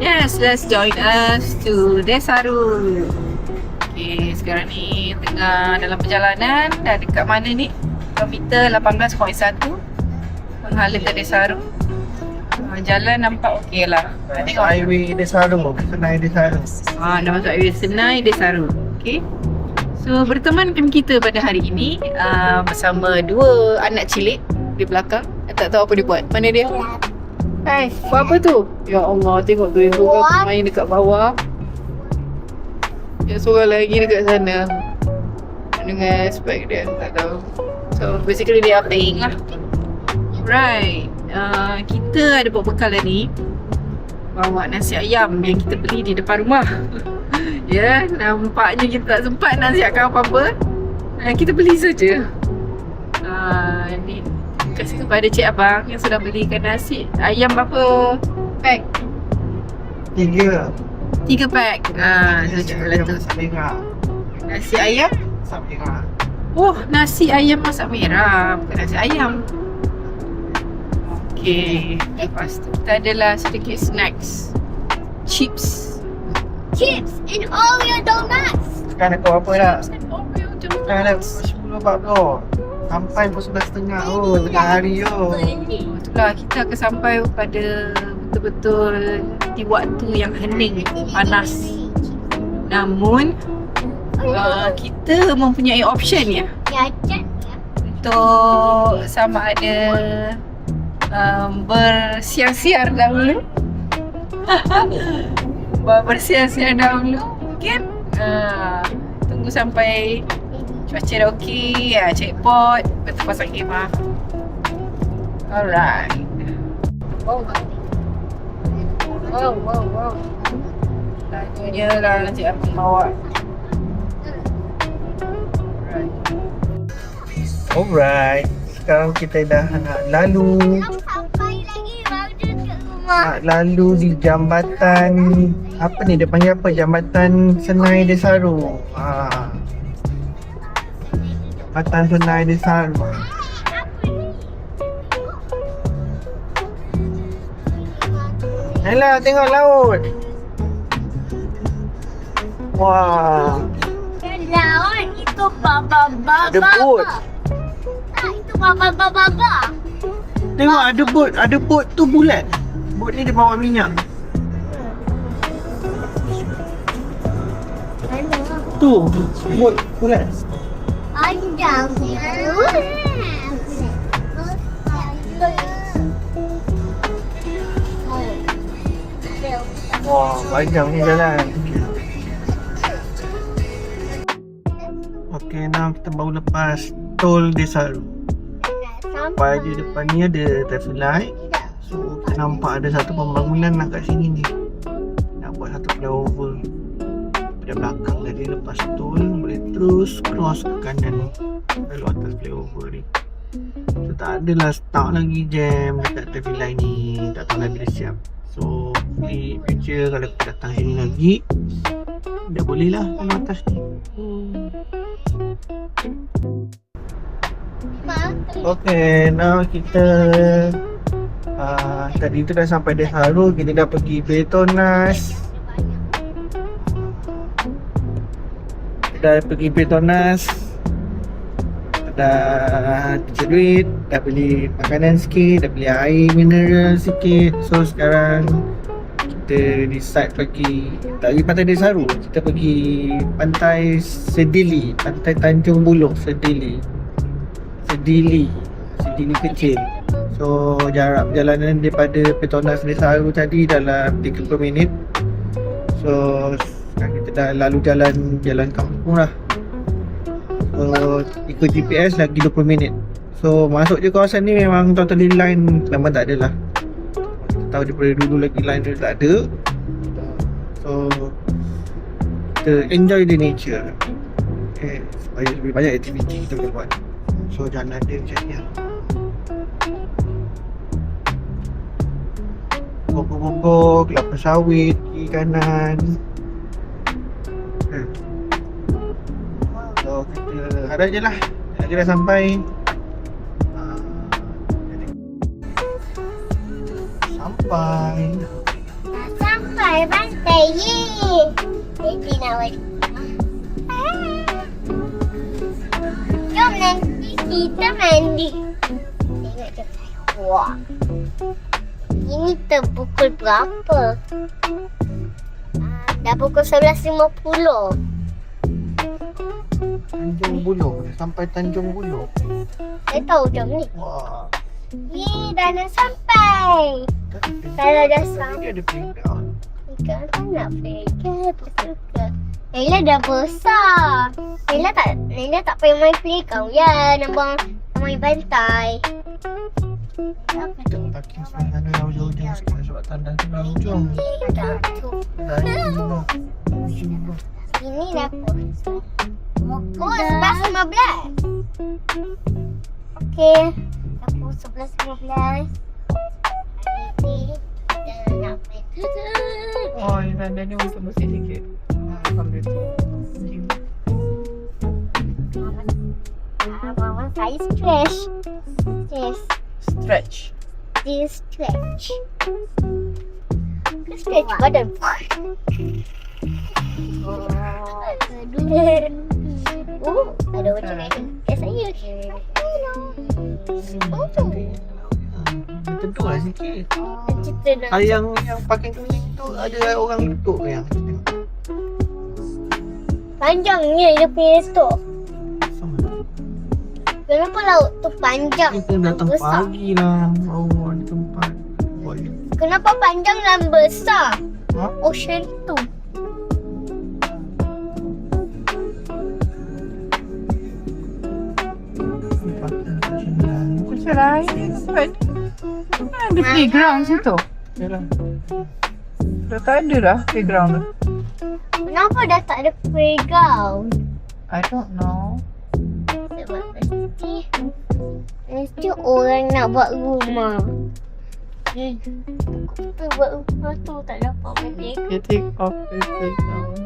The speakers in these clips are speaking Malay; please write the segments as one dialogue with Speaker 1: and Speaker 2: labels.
Speaker 1: Yes, let's join us to Desaru. Okay, sekarang ni tengah dalam perjalanan. Dah dekat mana ni? Kilometer 18.1 menghala ke Desaru. Jalan nampak okey lah. Tengok
Speaker 2: Highway Desaru, Senai Desaru.
Speaker 1: dah masuk highway Senai Desaru. Okay. So bertemankan kita pada hari ini bersama dua anak cilik di belakang. Tak tahu apa dia buat. Mana dia? Hai, buat apa tu? Ya Allah, tengok tu yang seorang main dekat bawah. Yang seorang lagi dekat sana dengan spek dia, tak tahu. So basically they are playing lah. Right, kita ada bawa bekal ni. Bawa nasi ayam yang kita beli di depan rumah. Ya, nampaknya kita tak sempat nak siapkan apa-apa. Kita beli saja. Ni kasih kepada cik abang yang sudah belikan nasi ayam berapa pack?
Speaker 2: 3
Speaker 1: pack. So cuba lah tu. Nasi ayam?
Speaker 2: Masak merah.
Speaker 1: Oh, nasi ayam masak merah, bukan nasi ayam. Okay, lepas tu kita adalah sedikit snacks. Chips
Speaker 3: and Oreo donuts.
Speaker 2: Sekarang nak kau apa dah?
Speaker 1: Oreo tu.
Speaker 2: Sekarang dah 10.40. Sampai pukul 11.30. Oh, tengah hari yo.
Speaker 1: Itulah, kita akan sampai pada betul-betul di waktu yang hening, panas. Namun kita mempunyai option ya untuk sama ada bersiar-siar dahulu. Bersiar-siar dahulu mungkin. Tunggu sampai cuaca dah okey, checkpoint, betul pasang khemah. Alright. Wow. Lajunya lah Encik Abang bawa.
Speaker 2: Alright. Sekarang kita dah nak lalu.
Speaker 3: Sampai lagi baru dekat rumah.
Speaker 2: Nak lalu di jambatan. Apa ni dia panggil apa? Jambatan Senai Desaru. Jambatan Senai Desaru. Alah, tengok laut. Wah.
Speaker 3: Lawan itu baba-baba.
Speaker 2: Ada boat.
Speaker 3: Itu baba-baba.
Speaker 2: Tengok ada boat. Ada boat tu bulat. Boat ni dia bawa minyak. Tu, boat bulat.
Speaker 3: Panjang.
Speaker 2: Wah, panjang ni jalan. Okey, now kita baru lepas tol Desaru. Sampai je depan ni ada traffic light. So, kita nampak ada satu pembangunan nak kat sini ni. Nak buat satu flyover. Pada belakang tadi lepas tol, boleh terus cross ke kanan ni. Lalu atas flyover ni. So, tak adalah stuck lagi jam dekat traffic light ni. Tak tahu lagi dia siap. So, di future kalau kita datang sini lagi, dah boleh lah kalau atas ni. Okay, now kita tadi tu dah sampai Desaru. Kita dah pergi Petronas. Dah pergi Petronas. Dah cuci duit, dah beli makanan sikit, dah beli air mineral sikit. So sekarang kita decide pergi, tak pergi pantai Desaru, kita pergi pantai Sedili, pantai Tanjung Buloh, Sedili kecil. So jarak perjalanan daripada Petronas Desaru tadi dalam 30 minit. So sekarang kita dah lalu jalan kampung lah. So ikut GPS lagi 20 minit. So masuk je kawasan ni memang totally line memang tak ada lah. Kita tahu daripada dulu lagi line dia tak ada. So kita enjoy the nature. Okay, supaya lebih banyak aktiviti kita boleh buat. So jalan dia macam ni lah. Pokok-pokok, kelapa sawit kiri kanan. So kita harap je lah. Kita dah sampai. Sampai.
Speaker 3: Sampai air pantai. Yeay. Baby nak balik. Jom nanti kita mandi. Tengok jam saya. Wah. Ini terpukul berapa? Dah pukul 11.50.
Speaker 2: Tanjung Buloh. Sampai Tanjung Buloh.
Speaker 3: Saya tahu jam ni.
Speaker 2: Wah.
Speaker 3: Yeay, dah nak sampai. Kalau dah sampai.
Speaker 2: Dia ada playground.
Speaker 3: Kan nak playground. Betul ke? Naila dah besar. Naila tak payah main playground. Ya, nampak main pantai.
Speaker 2: Kita parking sana jauh-jauh sikit sebab tanda tu dah hujung.
Speaker 3: Dah tu.
Speaker 2: Dah hujung. Hujung.
Speaker 3: Ini dah pukul. Oh, 11.15. Okey. Dah pukul 11.15. Hari ni kita nak pergi.
Speaker 1: Oh, ini tanda ni untuk bersih sikit. Sambil tu.
Speaker 3: Mama saya stretch.
Speaker 1: Stretch.
Speaker 3: Dia stretch. Stretch badan. Oh, ada macam ni. Saya. Oh,
Speaker 2: Tentu lah sikit.
Speaker 3: cerita nak.
Speaker 2: Yang pakai kuning tu ada orang duduk yang.
Speaker 3: Panjangnya dia punya tu. Kenapa laut tu panjang?
Speaker 2: Kita datang
Speaker 3: besar?
Speaker 2: pagi lah. Oh, ada tempat. Boleh.
Speaker 3: Kenapa panjang dan besar?
Speaker 2: Ha?
Speaker 3: Ocean tu.
Speaker 1: Macam lain kan? Ada playground situ.
Speaker 2: Yalah.
Speaker 1: Dah tak ada dah playground tu.
Speaker 3: Kenapa dah tak ada playground?
Speaker 1: I don't know.
Speaker 3: Sebab mesti orang nak buat rumah. Kita buat rumah tu tak dapat balik.
Speaker 1: Okay, take off the playground.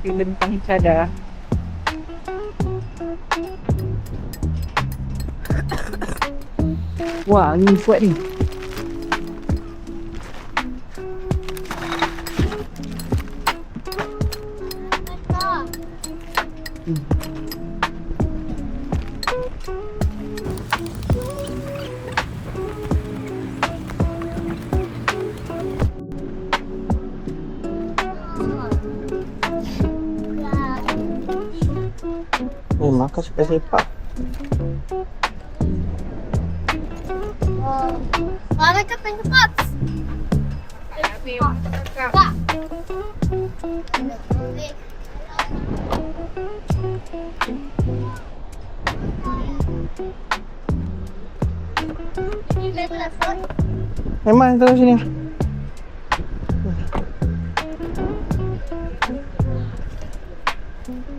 Speaker 1: Lentang cadar. Wah, angin kuat ni.
Speaker 2: Makan sepak-sepak.
Speaker 3: Mama kapan cepat? Kak.
Speaker 2: Memang terus sini.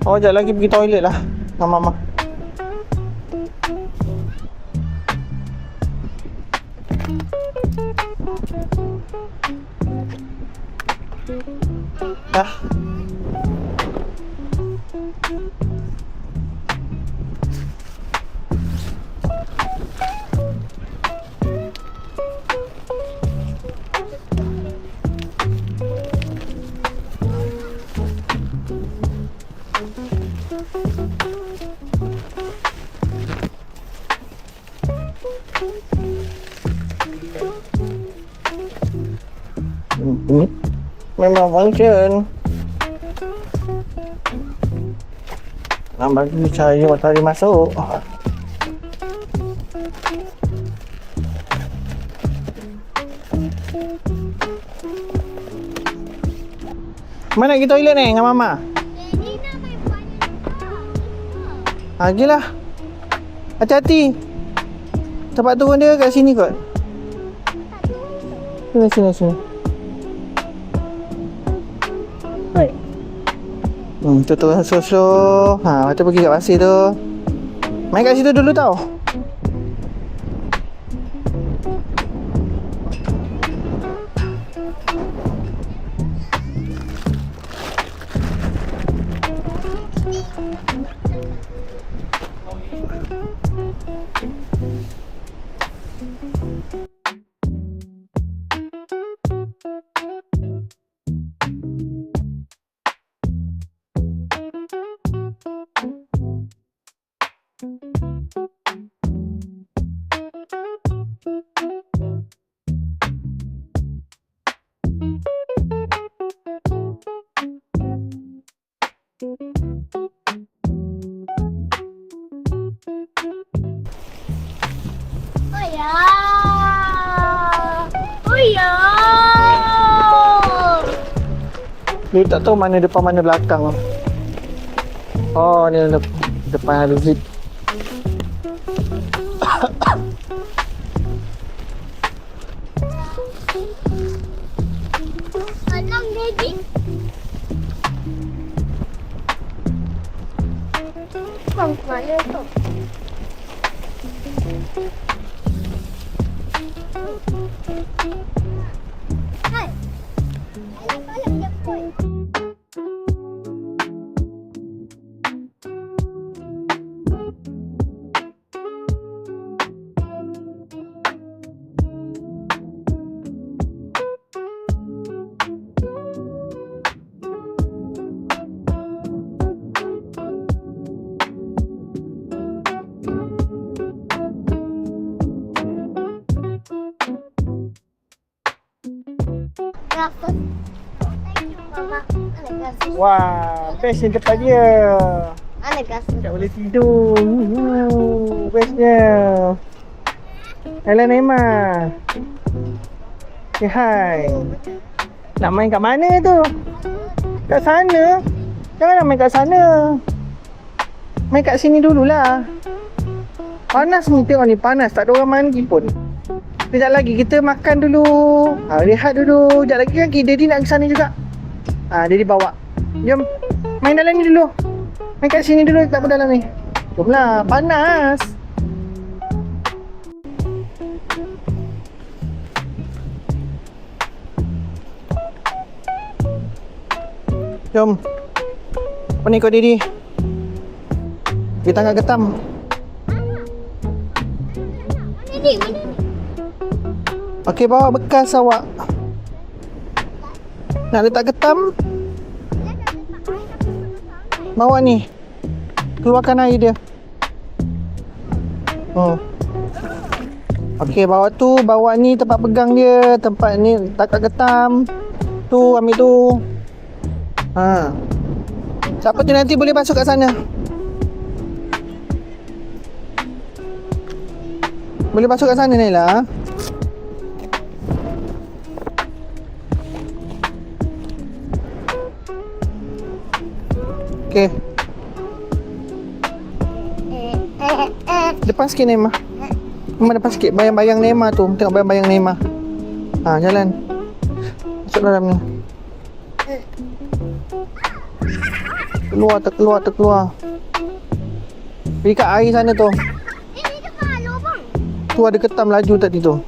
Speaker 2: Oh, sekejap lagi pergi toilet lah. Mama. Dah. Memang function. bagi cahaya matahari masuk. Mana pergi toilet ni dengan Mama?
Speaker 3: Daddy nak main banyak.
Speaker 2: Pergilah. Hati-hati. Tempat turun dia kat sini kot. Sini. Tu turun slow-slow. Lepas tu pergi kat pasir tu. Main kat situ dulu tau. Dia tak tahu mana depan mana belakang. Oh, ni depan ada zip.
Speaker 3: Alam Daddy. Kau mana tu? Hai. Alam dia pun. Berapa? Thank you, Mama. Mana kasih?
Speaker 2: Wah, best ni tempat dia.
Speaker 3: Mana kasih?
Speaker 2: Tak boleh tidur. Bestnya. Hello Neymar. Say hi. Nak main kat mana tu? Kat sana. Janganlah main kat sana. Main kat sini dululah. Panas ni, tengok ni panas. Tak ada orang mandi pun. Sekejap lagi kita makan dulu. Rehat dulu. Sekejap lagi kan Daddy nak ke sana juga. Daddy bawa. Jom. Main dalam ni dulu. Main kat sini dulu, tak apa dalam ni. Jomlah, panas. Jom. Apa ni kau Daddy? Kita tangkap getam.
Speaker 3: Daddy, mana?
Speaker 2: Okey, bawa bekas awak. Nak letak getam? Bawa ni. Keluarkan air dia. Okey, bawa tu. Bawa ni tempat pegang dia. Tempat ni letak getam. Tu, ambil tu. Siapa tu nanti boleh masuk kat sana? Boleh masuk kat sana Naila? Okey. Depan sikit Neymar. Memang depan sikit. Bayang-bayang Neymar tu. Tengok bayang-bayang Neymar. Jalan. Masuk dalam ni. Terkeluar. Pergi kat air sana tu.
Speaker 3: Ini depan lubang.
Speaker 2: Tu ada ketam laju tadi tu.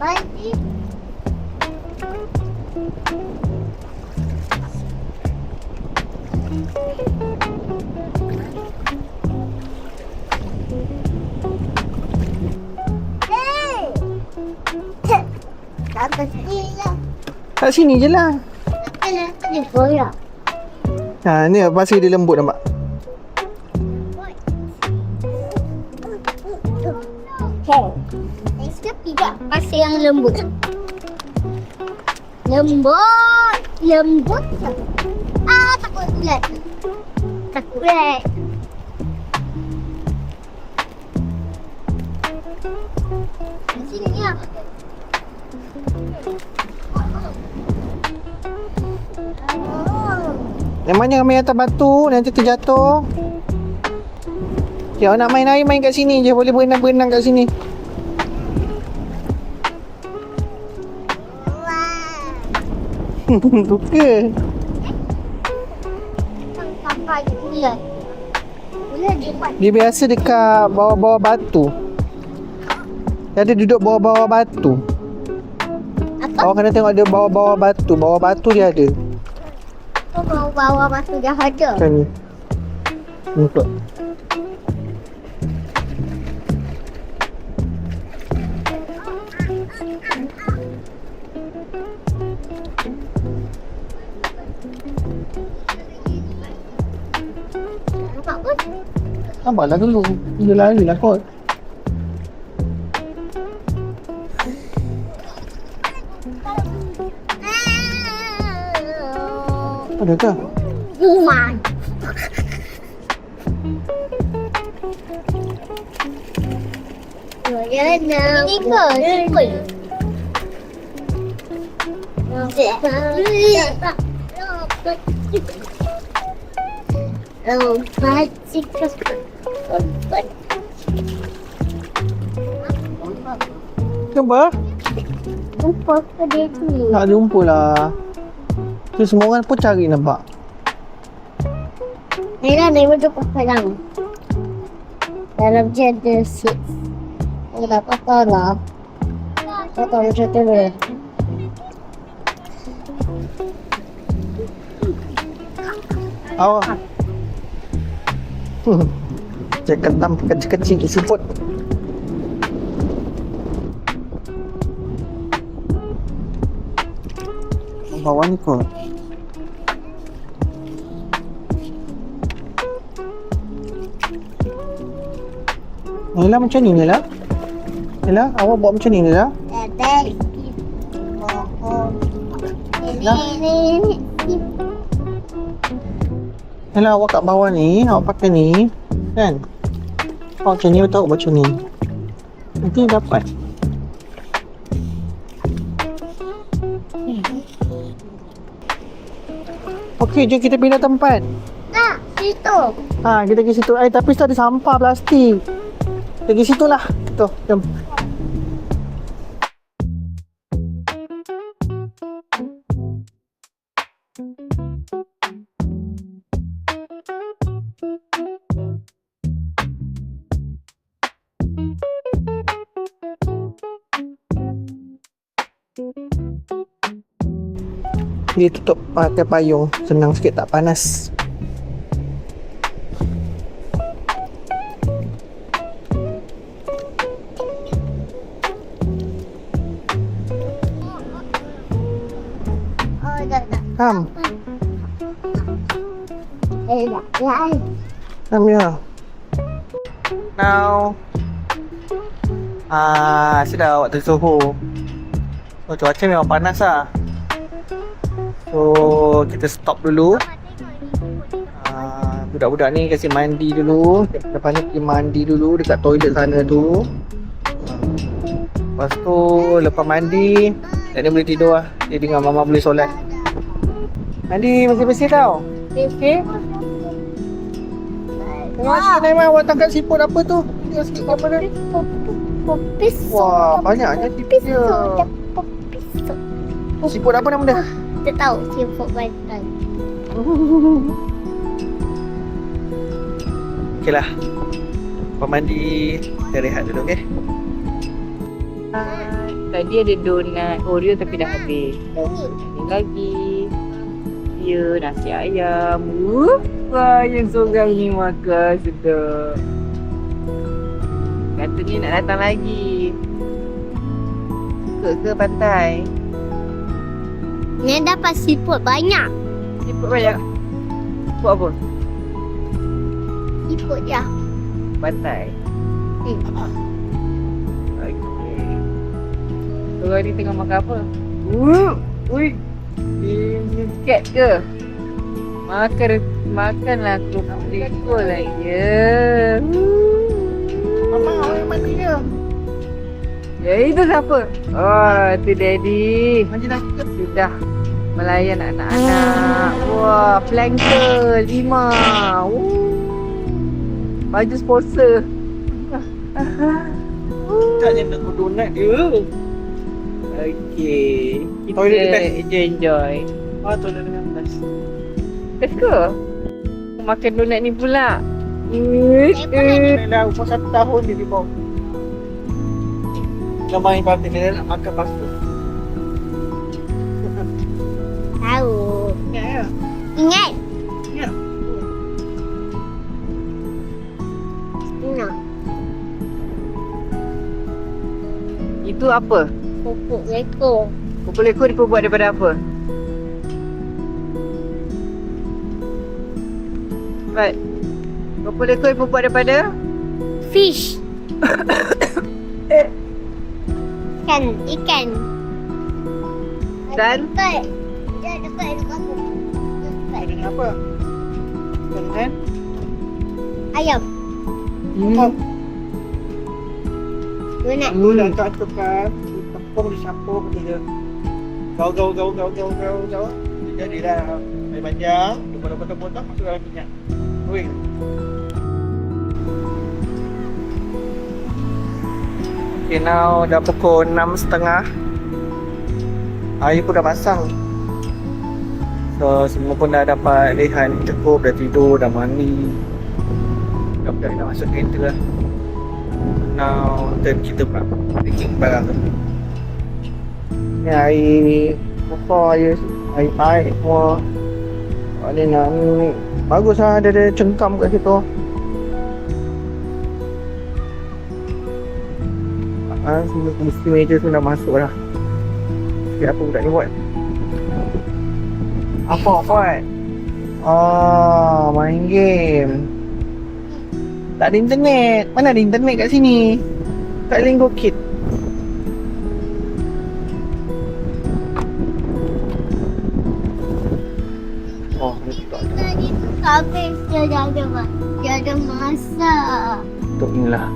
Speaker 3: Mandi. Tak kecil lah.
Speaker 2: Kat sini je lah.
Speaker 3: Tak kecil lah.
Speaker 2: Ha, ni pasir dia lembut nampak.
Speaker 3: Saya pijak pasir yang lembut. Lembut. Takut ulat. Takut ulat. Sini ya.
Speaker 2: Yang mana main atas batu, nanti terjatuh. Kalau nak main air, main kat sini je. Boleh berenang-berenang kat sini. Suka.
Speaker 3: Kakak je ulat. Ulat dia buat.
Speaker 2: Dia biasa dekat bawah-bawah batu. Dia ada duduk bawah-bawah batu.
Speaker 3: Apa?
Speaker 2: Awak kena tengok ada bawah-bawah batu. Bawah batu dia ada.
Speaker 3: Kau bawa masuk dah ada.
Speaker 2: Macam ni. Nampak.
Speaker 3: Nampak pun.
Speaker 2: Nampaklah dulu. Dia lari lah kot. Ada ke?
Speaker 3: Rumah. Ini ke? Sipul.
Speaker 2: Jumpa?
Speaker 3: Lupa ke dia tu?
Speaker 2: Tak jumpa lah. Tu semua orang pun cari nampak.
Speaker 3: Nila naik tu palang. Dalam je ada seat. Kalau tak apa lah. Kau tahu macam tu lah.
Speaker 2: Awak. Cek ketam kecil-kecil siput. Bawah ni kot. Nila macam ni Nila. Nila, awak buat macam ni Nila.
Speaker 3: Bebek. Ini.
Speaker 2: Nila, awak kat bawah ni, awak pakai ni. Kan? Awak macam ni, awak tahu macam ni. Nanti dapat. Okey, jom kita pindah tempat.
Speaker 3: Tak, situ.
Speaker 2: Ha, kita pergi situ. Tapi situ ada sampah plastik. Pergi situ lah. Tu, jom. Dia tutup pakai payung. Senang sikit, tak panas.
Speaker 3: Oh, dah.
Speaker 2: Come.
Speaker 3: Dah.
Speaker 2: Come here. Now. Sudah awak tersuhu. Oh, cuaca memang panas lah. So, kita stop dulu. Budak-budak ni kasi mandi dulu. Lepas ni pergi mandi dulu dekat toilet sana tu. Lepas tu, lepas mandi, dia boleh tidur lah. Dia dengan mama boleh solat. Mandi bersih-bersih tau. Okay? Terima kasih Naimah. Awak tangkap siput apa tu? Tengok sikit apa dia.
Speaker 3: Pisau.
Speaker 2: Wah, banyaknya tips dia.
Speaker 3: Pisau.
Speaker 2: Siput apa nama dia?
Speaker 3: Kita tahu siput bantal.
Speaker 2: Okeylah. Lepas mandi, kita rehat dulu, okey?
Speaker 1: Tadi ada donat Oreo tapi dah habis. Ini lagi. Ya, nasi ayam. Wah, yang seorang ni makan sedap. Katanya nak datang lagi. Ke pantai?
Speaker 3: Ni dapat siput banyak.
Speaker 1: Siput banyak. Buat apa?
Speaker 3: Ikut je.
Speaker 1: Pantai.
Speaker 3: Hmm.
Speaker 1: Okey. So hari ni tengah makan apa? Ui. Ini cat ke? Makanlah kerupuk lah ya.
Speaker 2: Mama, orang mana dia?
Speaker 1: Ya itu siapa? Oh, itu Daddy.
Speaker 2: Macam dah kita.
Speaker 1: Sudah melayan anak-anak. Wah, flanker 5. Baju sponsor.
Speaker 2: Tak je nak donat dia.
Speaker 1: Okey.
Speaker 2: Toilet dia best.
Speaker 1: Kita enjoy.
Speaker 2: Ah, tu dah dengan best.
Speaker 1: Let's go. Makan donat ni pula.
Speaker 2: Dia dah umur 1 tahun dia di bawah. Dah main parti dia nak makan pastu.
Speaker 3: Tahu.
Speaker 2: Ya, ya.
Speaker 3: Ingat?
Speaker 2: Ya.
Speaker 3: Nak.
Speaker 1: Itu apa?
Speaker 3: Pupuk lekor.
Speaker 1: Pupuk lekor dibuat daripada apa? Right. Pupuk lekor dibuat daripada?
Speaker 3: Fish. Ikan.
Speaker 1: Dan?
Speaker 3: Dekat. Dia dekat aku. Dekat.
Speaker 2: Dengan apa? Dengan
Speaker 3: Ayam.
Speaker 2: oh,
Speaker 3: Donat.
Speaker 2: dah kat tu kan. Tepung disampung dia. Gau. Dia jadilah panjang, potong-potong masuk dalam minyak. Oi. Okay, now dah pukul 6.30. Air pun dah pasang. So, semua pun dah dapat rehat cukup, dah tidur, dah mandi. Dah masuk kereta lah. Now, turn kita pula packing barang tu. Ni air kotor je. Air paip semua. Ni nak ni. Bagus lah, ada cengkam kat situ. Semua mesti meja tu dah masuk dah. Sikit apa budak ni buat? Apa buat? Main game. Tak ada internet. Mana ada internet kat sini? Tak Linggo Kit. Oh, ni tak ada.
Speaker 3: Tadi tu habis dia ada masak.
Speaker 2: Untuk ni lah.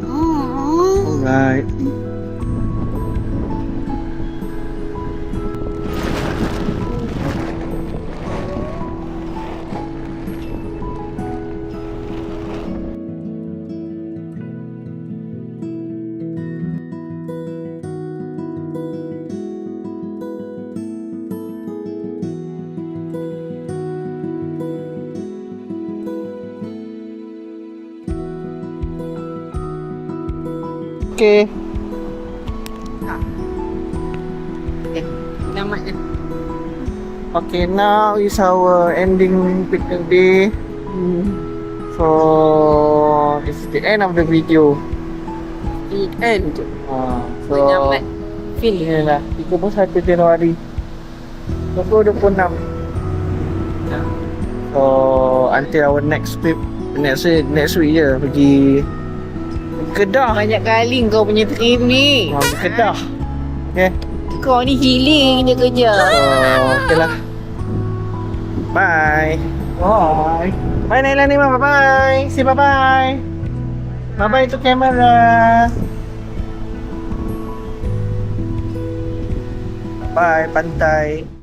Speaker 3: Oh.
Speaker 2: Alright. Okay.
Speaker 1: Nama dia.
Speaker 2: Okay, now is our ending picnic day. So, it's the end of the video.
Speaker 1: The end.
Speaker 2: So,
Speaker 1: Menyambat feel.
Speaker 2: inilah 31 Januari 2026. So, until our next trip, next week je pergi Kedah.
Speaker 1: Banyak kali kau punya trip ni.
Speaker 2: Pergi Kedah. Okay.
Speaker 1: Kau ni healing je kerja.
Speaker 2: So, okay lah. Bye. Bye. Bye Naila Nima. Bye-bye. Say bye-bye. Bye-bye to camera. Bye pantai.